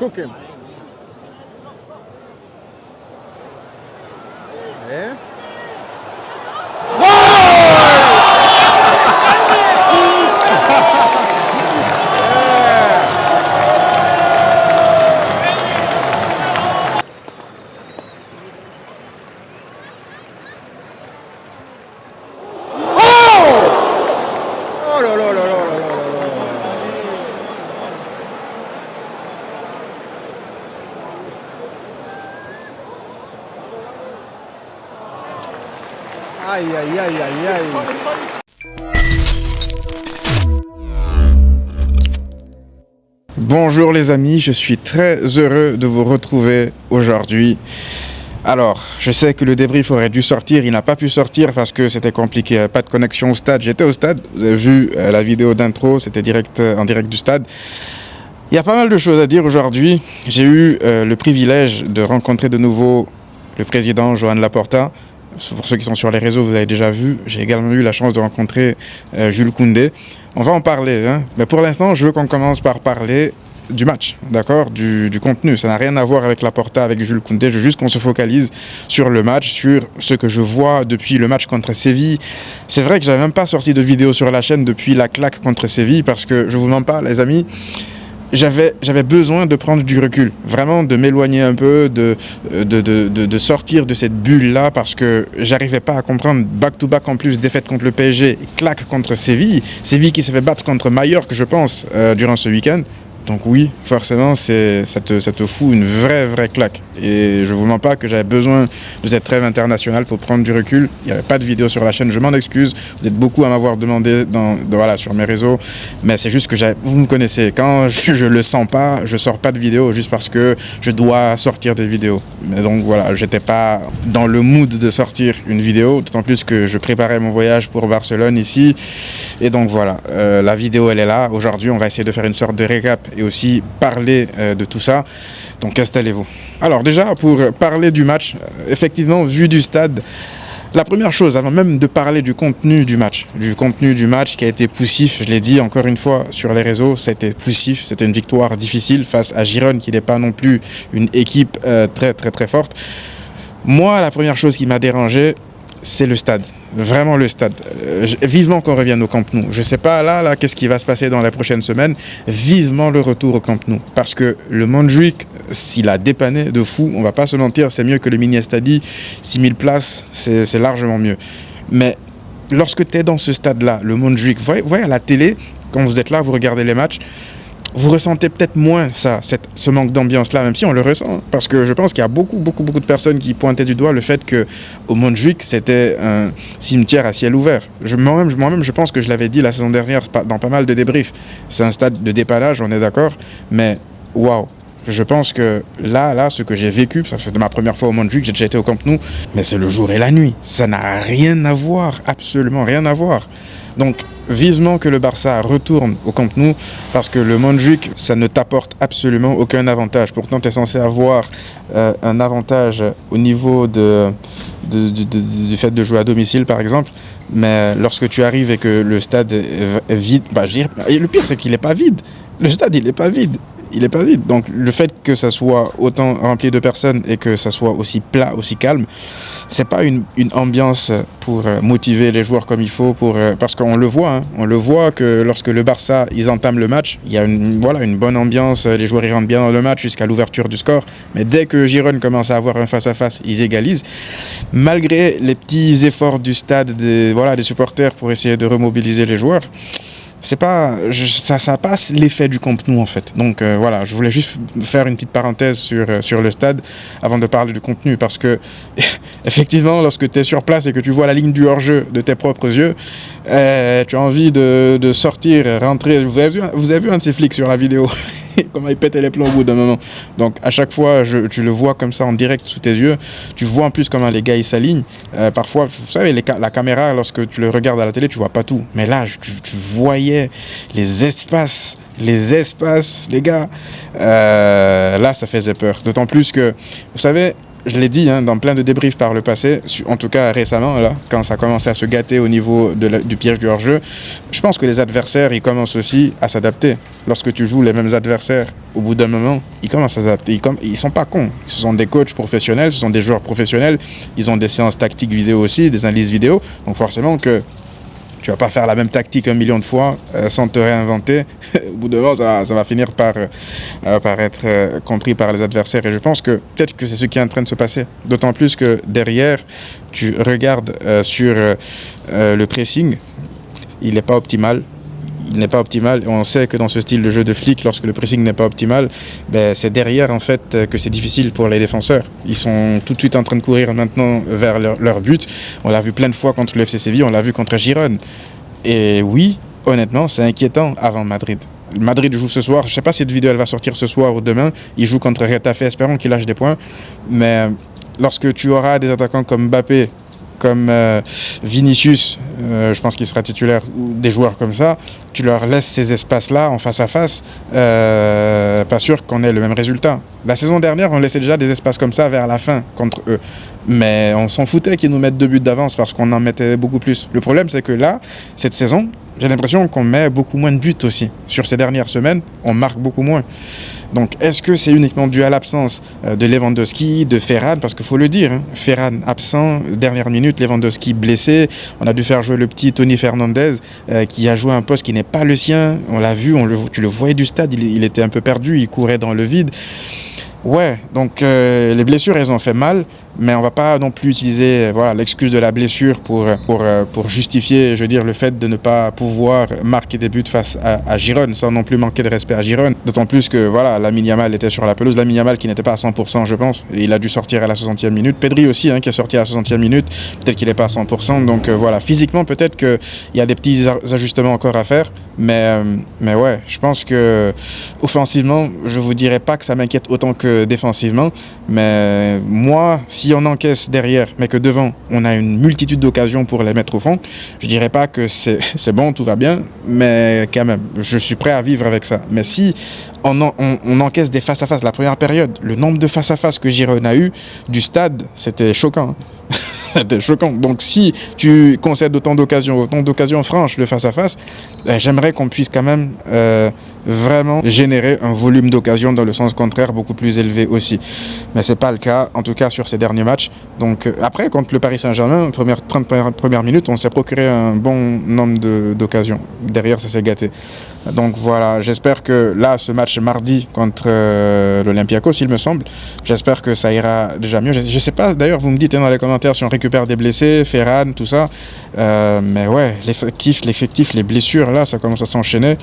cooking. Yeah. Oh là là là là là là là. Aïe aïe aïe aïe aïe. Bonjour les amis, je suis très heureux de vous retrouver aujourd'hui. Alors, je sais que le débrief aurait dû sortir, il n'a pas pu sortir parce que c'était compliqué, pas de connexion au stade. J'étais au stade, vous avez vu la vidéo d'intro, c'était en direct du stade. Il y a pas mal de choses à dire aujourd'hui. J'ai eu le privilège de rencontrer de nouveau le président Joan Laporta. Pour ceux qui sont sur les réseaux, vous l'avez déjà vu. J'ai également eu la chance de rencontrer Jules Koundé. On va en parler, hein. Mais pour l'instant, je veux qu'on commence par parler du match, d'accord, du contenu. Ça n'a rien à voir avec Laporta, avec Jules Koundé. Je veux juste qu'on se focalise sur le match, sur ce que je vois depuis le match contre Séville. C'est vrai que j'avais même pas sorti de vidéo sur la chaîne depuis la claque contre Séville parce que, je vous mens pas, les amis, j'avais besoin de prendre du recul, vraiment de m'éloigner un peu, de sortir de cette bulle-là parce que j'arrivais pas à comprendre. Back-to-back en plus, défaite contre le PSG, claque contre Séville. Séville qui s'est fait battre contre Mallorca, je pense, durant ce week-end. Donc oui, forcément, ça te fout une vraie claque. Et je vous mens pas que j'avais besoin de cette trêve internationale pour prendre du recul. Il n'y avait pas de vidéo sur la chaîne, je m'en excuse. Vous êtes beaucoup à m'avoir demandé voilà, sur mes réseaux. Mais c'est juste que vous me connaissez. Quand je le sens pas, je sors pas de vidéo juste parce que je dois sortir des vidéos. Mais donc voilà, j'étais pas dans le mood de sortir une vidéo. D'autant plus que je préparais mon voyage pour Barcelone ici. Et donc voilà, la vidéo elle est là. Aujourd'hui, on va essayer de faire une sorte de récap et aussi parler de tout ça. Donc installez-vous. Alors déjà, pour parler du match, effectivement, vu du stade, la première chose, avant même de parler du contenu du match qui a été poussif, je l'ai dit encore une fois sur les réseaux, c'était poussif, c'était une victoire difficile face à Girone qui n'est pas non plus une équipe très forte. Moi, la première chose qui m'a dérangé, c'est le stade. Vraiment le stade. Vivement qu'on revienne au Camp Nou. Je sais pas là qu'est-ce qui va se passer dans les prochaines semaines. Vivement le retour au Camp Nou. Parce que le Montjuïc, s'il a dépanné de fou, on va pas se mentir, c'est mieux que le Mini Estadi. 6000 places, c'est largement mieux. Mais lorsque tu es dans ce stade-là, le Montjuïc, vous voyez à la télé, quand vous êtes là, vous regardez les matchs, vous ressentez peut-être moins ce manque d'ambiance-là, même si on le ressent. Parce que je pense qu'il y a beaucoup de personnes qui pointaient du doigt le fait qu'au Montjuïc, c'était un cimetière à ciel ouvert. Moi-même, je pense que je l'avais dit la saison dernière dans pas mal de débriefs. C'est un stade de dépannage, on est d'accord. Mais, waouh! Je pense que là, ce que j'ai vécu, c'était ma première fois au Montjuïc, j'ai déjà été au Camp Nou, mais c'est le jour et la nuit. Ça n'a rien à voir, absolument rien à voir. Donc, vivement que le Barça retourne au Camp Nou, parce que le Montjuïc, ça ne t'apporte absolument aucun avantage. Pourtant, tu es censé avoir un avantage au niveau du fait de jouer à domicile, par exemple. Mais lorsque tu arrives et que le stade est vide, et le pire, c'est qu'il n'est pas vide. Le stade, il n'est pas vide. Il n'est pas vide. Donc le fait que ça soit autant rempli de personnes et que ça soit aussi plat, aussi calme, c'est pas une ambiance pour motiver les joueurs comme il faut, parce qu'on le voit, hein, on le voit que lorsque le Barça, ils entament le match, il y a une bonne ambiance, les joueurs ils rentrent bien dans le match jusqu'à l'ouverture du score, mais dès que Girone commence à avoir un face-à-face, ils égalisent. Malgré les petits efforts du stade, des supporters pour essayer de remobiliser les joueurs, ça n'a pas l'effet du Camp Nou en fait. Donc voilà, je voulais juste faire une petite parenthèse sur le stade avant de parler du contenu, parce que effectivement, lorsque tu es sur place et que tu vois la ligne du hors-jeu de tes propres yeux, tu as envie de sortir, rentrer. Vous avez vu un de ces flics sur la vidéo comment il pétait les plombs au bout d'un moment. Donc à chaque fois, tu le vois comme ça en direct sous tes yeux. Tu vois en plus comment les gars ils s'alignent. Parfois, vous savez, la caméra, lorsque tu le regardes à la télé, tu vois pas tout. Mais là, tu voyais les espaces, les gars. Là, ça faisait peur. D'autant plus que, vous savez, je l'ai dit hein, dans plein de débriefs par le passé, en tout cas récemment, là, quand ça commençait à se gâter au niveau du piège du hors-jeu, je pense que les adversaires, ils commencent aussi à s'adapter. Lorsque tu joues les mêmes adversaires, au bout d'un moment, ils commencent à s'adapter. Ils sont pas cons. Ce sont des coachs professionnels, ce sont des joueurs professionnels. Ils ont des séances tactiques vidéo aussi, des analyses vidéo. Donc forcément que tu vas pas faire la même tactique 1 million de fois sans te réinventer. Au bout d'un moment, ça va finir par être compris par les adversaires. Et je pense que peut-être que c'est ce qui est en train de se passer. D'autant plus que derrière, tu regardes sur le pressing, il n'est pas optimal. Il n'est pas optimal. On sait que dans ce style de jeu de flic, lorsque le pressing n'est pas optimal, c'est derrière en fait que c'est difficile pour les défenseurs. Ils sont tout de suite en train de courir maintenant vers leur but. On l'a vu plein de fois contre le FC Séville, on l'a vu contre Girone. Et oui, honnêtement, c'est inquiétant avant Madrid. Madrid joue ce soir. Je ne sais pas si cette vidéo elle va sortir ce soir ou demain. Il joue contre Retafe. Espérons qu'il lâche des points. Mais lorsque tu auras des attaquants comme Mbappé, comme Vinicius, je pense qu'il sera titulaire, ou des joueurs comme ça, tu leur laisses ces espaces-là en face à face, pas sûr qu'on ait le même résultat. La saison dernière, on laissait déjà des espaces comme ça vers la fin contre eux. Mais on s'en foutait qu'ils nous mettent 2 buts d'avance parce qu'on en mettait beaucoup plus. Le problème, c'est que là, cette saison, j'ai l'impression qu'on met beaucoup moins de buts aussi. Sur ces dernières semaines, on marque beaucoup moins. Donc, est-ce que c'est uniquement dû à l'absence de Lewandowski, de Ferran? Parce qu'il faut le dire, hein, Ferran absent, dernière minute, Lewandowski blessé. On a dû faire jouer le petit Tony Fernandez qui a joué un poste qui n'est pas le sien. On l'a vu, tu le voyais du stade, il était un peu perdu, il courait dans le vide. Ouais, donc les blessures, elles ont fait mal, mais on va pas non plus utiliser l'excuse de la blessure pour justifier, je veux dire, le fait de ne pas pouvoir marquer des buts face à Girone, sans non plus manquer de respect à Girone. D'autant plus que Lamine Yamal était sur la pelouse, Lamine Yamal qui n'était pas à 100%, je pense, et il a dû sortir à la 60e minute. Pedri aussi, qui est sorti à la 60e minute, peut-être qu'il n'est pas à 100%, donc physiquement, peut-être qu'il y a des petits ajustements encore à faire, mais ouais, je pense que offensivement, je vous dirais pas que ça m'inquiète autant que défensivement, mais moi, si on encaisse derrière, mais que devant, on a une multitude d'occasions pour les mettre au fond, je dirais pas que c'est bon, tout va bien, mais quand même, je suis prêt à vivre avec ça. Mais si on encaisse des face-à-face, la première période, le nombre de face-à-face que Girone a eu du stade, c'était choquant. C'était choquant. Donc si tu concèdes autant d'occasions franches de face-à-face, j'aimerais qu'on puisse quand même vraiment générer un volume d'occasions dans le sens contraire beaucoup plus élevé aussi. Mais c'est pas le cas, en tout cas sur ces derniers matchs. Donc après, contre le Paris Saint-Germain, 30 premières minutes, on s'est procuré un bon nombre d'occasions. Derrière, ça s'est gâté. Donc voilà, j'espère que là, ce match mardi contre l'Olympiakos, il me semble, j'espère que ça ira déjà mieux. Je sais pas, d'ailleurs, vous me dites dans les commentaires si on récupère des blessés, Ferran, tout ça. Mais ouais, l'effectif, les blessures, là, ça commence à s'enchaîner.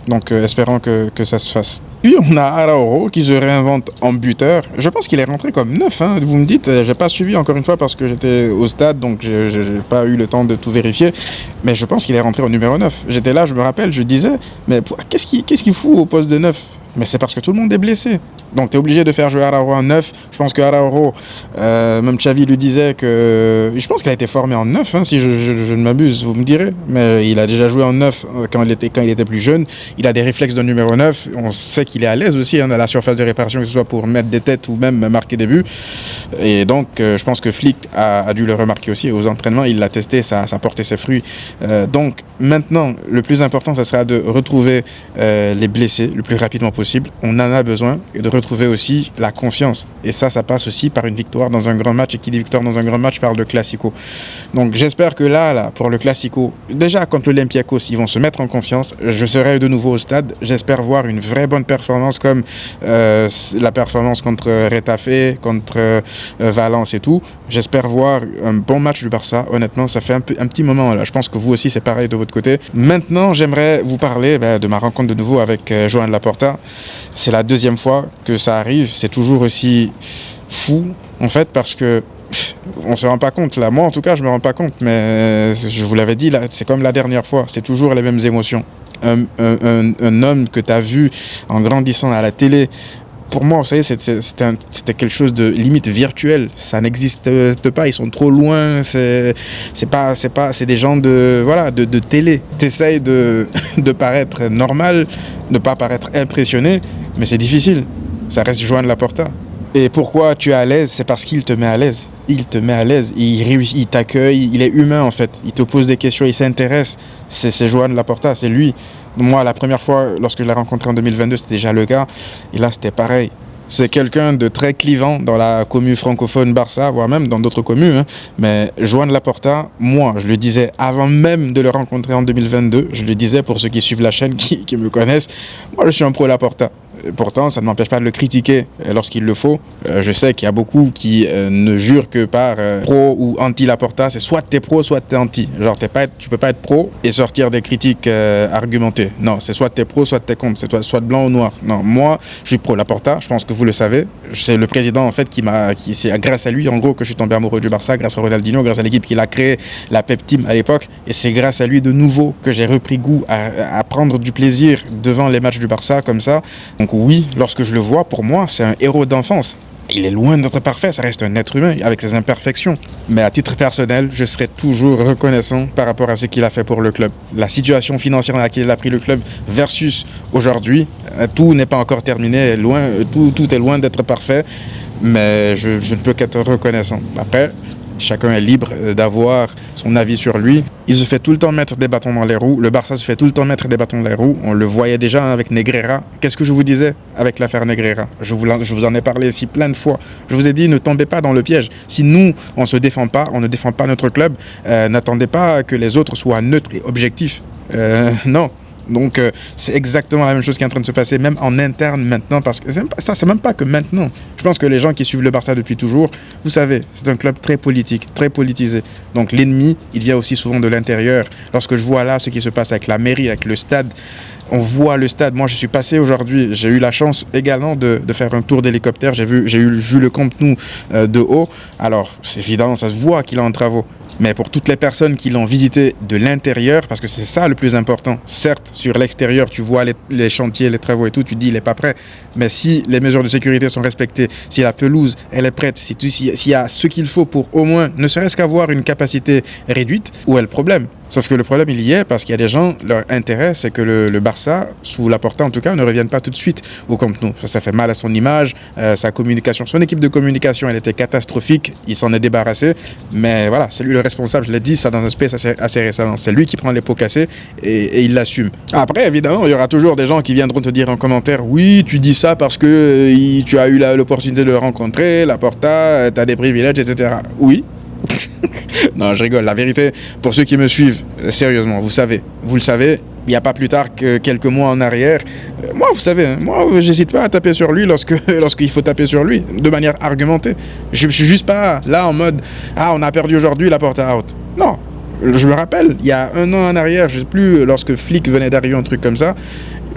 Donc espérons que ça se fasse. Puis on a Araujo qui se réinvente en buteur. Je pense qu'il est rentré comme neuf. Vous me dites, j'ai pas suivi encore une fois parce que j'étais au stade, donc j'ai pas eu le temps de tout vérifier. Mais je pense qu'il est rentré au numéro 9. J'étais là, je me rappelle, je disais, mais qu'est-ce qu'il fout au poste de 9? Mais c'est parce que tout le monde est blessé. Donc tu es obligé de faire jouer Araujo en 9. Je pense que Araujo, même Xavi lui disait que... Je pense qu'il a été formé en 9, si je ne m'abuse, vous me direz. Mais il a déjà joué en 9 quand il était plus jeune. Il a des réflexes de numéro 9. On sait qu'il est à l'aise aussi à la surface de réparation, que ce soit pour mettre des têtes ou même marquer des buts. Et donc je pense que Flick a dû le remarquer aussi. Aux entraînements, il l'a testé, ça a porté ses fruits. Donc maintenant, le plus important, ça sera de retrouver les blessés le plus rapidement possible. On en a besoin et de retrouver aussi la confiance. Et ça passe aussi par une victoire dans un grand match. Et qui dit victoire dans un grand match parle de Classico. Donc j'espère que là, pour le Classico, déjà contre l'Olympiakos, ils vont se mettre en confiance. Je serai de nouveau au stade. J'espère voir une vraie bonne performance comme la performance contre Retafe, contre Valence et tout. J'espère voir un bon match du Barça. Honnêtement, ça fait un petit moment là. Je pense que vous aussi, c'est pareil de votre côté. Maintenant, j'aimerais vous parler de ma rencontre de nouveau avec Joan Laporta. C'est la deuxième fois que ça arrive. C'est toujours aussi fou, en fait, parce que on se rend pas compte là. Moi, en tout cas, je me rends pas compte, mais je vous l'avais dit, là, c'est comme la dernière fois. C'est toujours les mêmes émotions. Un homme que tu as vu en grandissant à la télé. Pour moi, vous savez, c'était quelque chose de limite virtuel. Ça n'existe pas. Ils sont trop loin. C'est des gens de télé. T'essayes de paraître normal, de pas paraître impressionné, mais c'est difficile. Ça reste Joan Laporta. Et pourquoi tu es à l'aise? C'est parce qu'il te met à l'aise. Il te met à l'aise. Il réussit, il t'accueille. Il est humain en fait. Il te pose des questions. Il s'intéresse. C'est Joan Laporta, c'est lui. Moi, la première fois, lorsque je l'ai rencontré en 2022, c'était déjà le cas. Et là, c'était pareil. C'est quelqu'un de très clivant dans la commune francophone Barça, voire même dans d'autres communes. Hein. Mais Joan Laporta, moi, je le disais avant même de le rencontrer en 2022, je le disais pour ceux qui suivent la chaîne, qui me connaissent, moi je suis un pro Laporta. Et pourtant, ça ne m'empêche pas de le critiquer lorsqu'il le faut. Je sais qu'il y a beaucoup qui ne jurent que par pro ou anti-Laporta. C'est soit t'es pro, soit t'es anti. Genre, tu peux pas être pro et sortir des critiques argumentées. Non, c'est soit t'es pro, soit t'es contre. C'est soit blanc ou noir. Non, moi, je suis pro Laporta. Je pense que vous le savez. C'est le président, en fait, c'est grâce à lui, en gros, que je suis tombé amoureux du Barça, grâce à Ronaldinho, grâce à l'équipe qu'il a créée, la Pep Team à l'époque. Et c'est grâce à lui, de nouveau, que j'ai repris goût à prendre du plaisir devant les matchs du Barça, comme ça. Donc oui, lorsque je le vois, pour moi, c'est un héros d'enfance. Il est loin d'être parfait, ça reste un être humain avec ses imperfections. Mais à titre personnel, je serai toujours reconnaissant par rapport à ce qu'il a fait pour le club. La situation financière dans laquelle il a pris le club versus aujourd'hui, tout n'est pas encore terminé, tout est loin d'être parfait, mais je ne peux qu'être reconnaissant. Après, chacun est libre d'avoir son avis sur lui. Il se fait tout le temps mettre des bâtons dans les roues. Le Barça se fait tout le temps mettre des bâtons dans les roues. On le voyait déjà avec Negreira. Qu'est-ce que je vous disais avec l'affaire Negreira? Je vous en ai parlé ici plein de fois. Je vous ai dit, ne tombez pas dans le piège. Si nous, on ne se défend pas, on ne défend pas notre club, n'attendez pas que les autres soient neutres et objectifs. Non. Donc c'est exactement la même chose qui est en train de se passer, même en interne maintenant, parce que c'est même pas que maintenant. Je pense que les gens qui suivent le Barça depuis toujours, vous savez, c'est un club très politique, très politisé. Donc l'ennemi, il vient aussi souvent de l'intérieur. Lorsque je vois là ce qui se passe avec la mairie, avec le stade, on voit le stade. Moi, je suis passé aujourd'hui, j'ai eu la chance également de faire un tour d'hélicoptère. J'ai vu le Camp Nou de haut. Alors, c'est évident, ça se voit qu'il est en travaux. Mais pour toutes les personnes qui l'ont visité de l'intérieur, parce que c'est ça le plus important. Certes, sur l'extérieur, tu vois les chantiers, les travaux et tout, tu te dis, il n'est pas prêt. Mais si les mesures de sécurité sont respectées, si la pelouse, elle est prête, s'il y a ce qu'il faut pour au moins, ne serait-ce qu'avoir une capacité réduite, où est le problème? Sauf que le problème, il y est parce qu'il y a des gens, leur intérêt, c'est que le Barça, sous Laporta en tout cas, ne revienne pas tout de suite au Camp Nou. Ça fait mal à son image, sa communication, son équipe de communication, elle était catastrophique, il s'en est débarrassé. Mais voilà, c'est lui le responsable, je l'ai dit, ça dans un space assez récemment. C'est lui qui prend les pots cassés et il l'assume. Après, évidemment, il y aura toujours des gens qui viendront te dire en commentaire, oui, tu dis ça parce que tu as eu l'opportunité de le rencontrer, Laporta, tu as des privilèges, etc. Oui. Non, je rigole. La vérité, pour ceux qui me suivent, sérieusement, vous le savez, il n'y a pas plus tard que quelques mois en arrière. Moi, vous savez, moi, j'hésite pas à taper sur lui lorsqu'il faut taper sur lui, de manière argumentée. Je suis juste pas là en mode, ah, on a perdu aujourd'hui, Laporta out. Non. Je me rappelle, il y a un an en arrière, je sais plus, lorsque Flick venait d'arriver, un truc comme ça,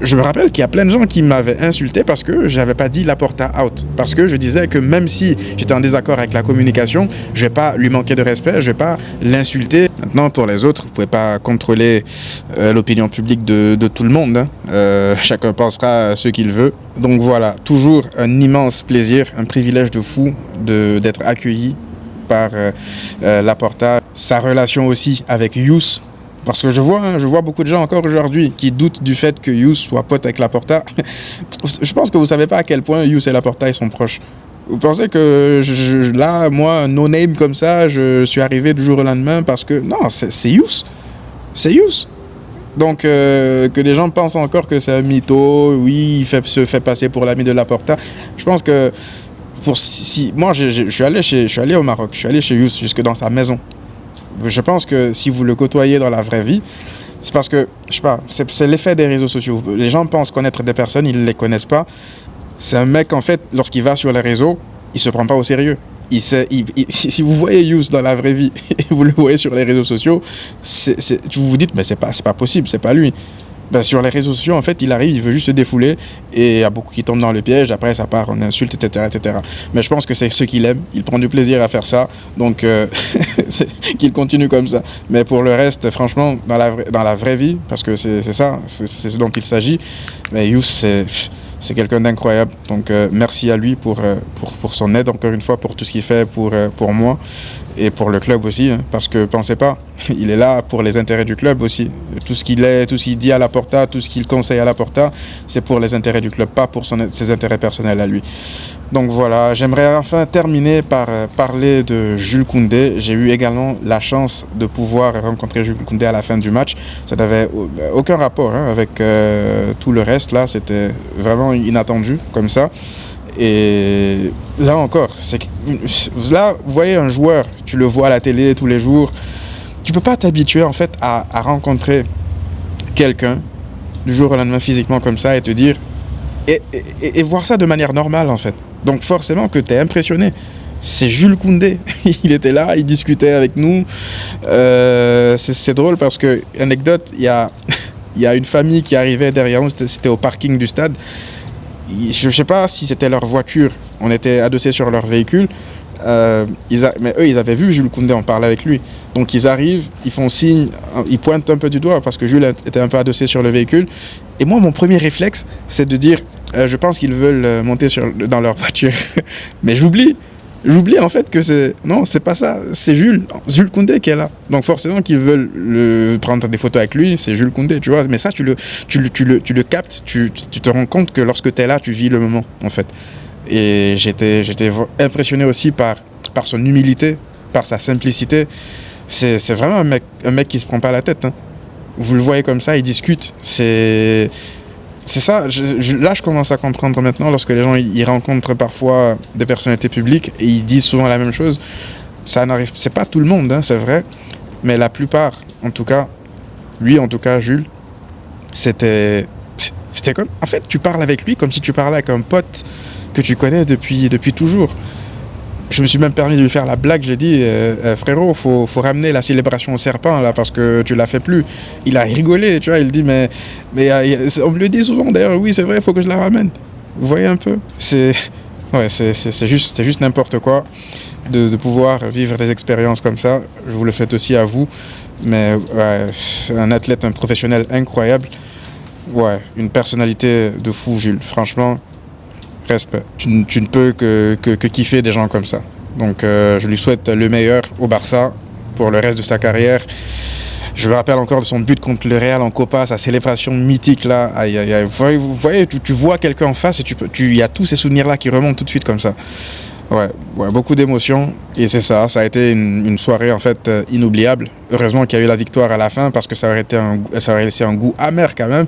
je me rappelle qu'il y a plein de gens qui m'avaient insulté parce que j'avais pas dit Laporta out. Parce que je disais que même si j'étais en désaccord avec la communication, je vais pas lui manquer de respect, je vais pas l'insulter. Maintenant, pour les autres, vous pouvez pas contrôler l'opinion publique de tout le monde. Hein. Chacun pensera ce qu'il veut. Donc voilà, toujours un immense plaisir, un privilège de fou d'être accueilli par Laporta. Sa relation aussi avec Youss. Parce que je vois beaucoup de gens encore aujourd'hui qui doutent du fait que Youss soit pote avec Laporta. Je pense que vous ne savez pas à quel point Youss et Laporta ils sont proches. Vous pensez que là, moi, no name comme ça, je suis arrivé du jour au lendemain parce que... Non, c'est Youss. C'est Youss. Donc, que les gens pensent encore que c'est un mytho, oui, se fait passer pour l'ami de Laporta. Je pense que... moi, je suis allé au Maroc, je suis allé chez Youss jusque dans sa maison. Je pense que si vous le côtoyez dans la vraie vie, c'est parce que, je sais pas, c'est l'effet des réseaux sociaux. Les gens pensent connaître des personnes, ils ne les connaissent pas. C'est un mec, en fait, lorsqu'il va sur les réseaux, il se prend pas au sérieux. Si vous voyez Youss dans la vraie vie et vous le voyez sur les réseaux sociaux, vous vous dites, mais c'est pas possible, c'est pas lui. Ben, sur les réseaux sociaux, en fait, il arrive, il veut juste se défouler et il y a beaucoup qui tombent dans le piège. Après, ça part en insultes, etc., etc. Mais je pense que c'est ce qu'il aime. Il prend du plaisir à faire ça. Donc, qu'il continue comme ça. Mais pour le reste, franchement, dans la vraie vie, parce que c'est ça, c'est ce dont il s'agit, mais Youss, C'est quelqu'un d'incroyable. Donc merci à lui pour son aide, encore une fois, pour tout ce qu'il fait pour moi et pour le club aussi. Hein, parce que pensez pas, il est là pour les intérêts du club aussi. Tout ce qu'il dit à Laporta, tout ce qu'il conseille à Laporta, c'est pour les intérêts du club, pas pour ses intérêts personnels à lui. Donc voilà, j'aimerais enfin terminer par parler de Jules Koundé. J'ai eu également la chance de pouvoir rencontrer Jules Koundé à la fin du match. Ça n'avait aucun rapport hein, avec tout le reste. Là, c'était vraiment inattendu comme ça. Et là encore, là, vous voyez un joueur, tu le vois à la télé tous les jours. Tu peux pas t'habituer en fait à rencontrer du jour au lendemain physiquement comme ça et te dire et voir ça de manière normale en fait. Donc forcément que tu es impressionné. C'est Jules Koundé. Il était là, il discutait avec nous. C'est drôle parce que, anecdote, il y a une famille qui arrivait derrière nous, c'était au parking du stade. Je ne sais pas si c'était leur voiture, on était adossés sur leur véhicule. Mais eux, ils avaient vu Jules Koundé, on parlait avec lui. Donc ils arrivent, ils font signe, ils pointent un peu du doigt parce que Jules était un peu adossé sur le véhicule. Et moi, mon premier réflexe, c'est de dire, je pense qu'ils veulent monter dans leur voiture. Mais j'oublie en fait que c'est pas ça, c'est Jules Koundé qui est là. Donc forcément qu'ils veulent prendre des photos avec lui, c'est Jules Koundé, tu vois. Mais ça, tu le captes, tu te rends compte que lorsque tu es là, tu vis le moment en fait. Et j'étais impressionné aussi par son humilité, par sa simplicité. C'est vraiment un mec qui se prend pas la tête. Hein. Vous le voyez comme ça, il discute. C'est ça. Là, je commence à comprendre maintenant lorsque les gens ils rencontrent parfois des personnalités publiques et ils disent souvent la même chose. Ça n'arrive, c'est pas tout le monde, hein, c'est vrai, mais la plupart, en tout cas, lui, en tout cas, Jules, c'était comme, en fait, tu parles avec lui comme si tu parlais avec un pote que tu connais depuis toujours. Je me suis même permis de lui faire la blague, j'ai dit frérot, faut ramener la célébration au serpent là parce que tu la fais plus. Il a rigolé, tu vois, il dit mais on me le dit souvent d'ailleurs, oui c'est vrai, il faut que je la ramène. Vous voyez un peu, c'est juste n'importe quoi de pouvoir vivre des expériences comme ça. Je vous le fais aussi à vous, mais ouais, un athlète, un professionnel incroyable. Ouais, une personnalité de fou Jules, franchement. Respect. Tu ne peux que kiffer des gens comme ça. Donc je lui souhaite le meilleur au Barça pour le reste de sa carrière. Je me rappelle encore de son but contre le Real en Copa, sa célébration mythique là. Aïe, aïe, aïe. Vous voyez, tu vois quelqu'un en face et il y a tous ces souvenirs là qui remontent tout de suite comme ça. Ouais, beaucoup d'émotions et c'est ça a été une soirée en fait inoubliable. Heureusement qu'il y a eu la victoire à la fin parce que ça aurait laissé un goût amer quand même.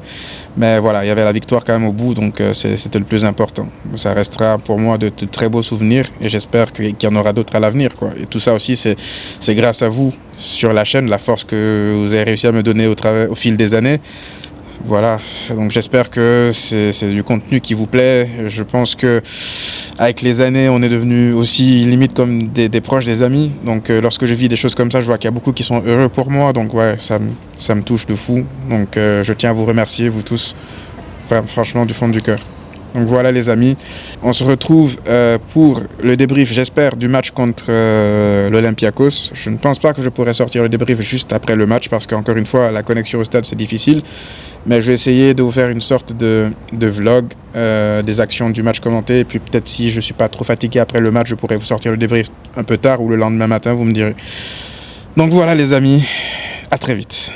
Mais voilà, il y avait la victoire quand même au bout, donc c'était le plus important. Ça restera pour moi de très beaux souvenirs et j'espère qu'il y en aura d'autres à l'avenir, quoi. Et tout ça aussi, c'est grâce à vous sur la chaîne, la force que vous avez réussi à me donner au fil des années. Voilà, donc j'espère que c'est du contenu qui vous plaît. Je pense que avec les années, on est devenu aussi limite comme des proches, des amis. Donc lorsque je vis des choses comme ça, je vois qu'il y a beaucoup qui sont heureux pour moi. Donc ouais, ça me touche de fou. Donc je tiens à vous remercier, vous tous, franchement du fond du cœur. Donc voilà les amis, on se retrouve pour le débrief, j'espère, du match contre l'Olympiakos. Je ne pense pas que je pourrai sortir le débrief juste après le match parce qu'encore une fois, la connexion au stade c'est difficile. Mais je vais essayer de vous faire une sorte de vlog des actions du match commenté. Et puis peut-être si je ne suis pas trop fatigué après le match, je pourrais vous sortir le débrief un peu tard ou le lendemain matin, vous me direz. Donc voilà les amis, à très vite.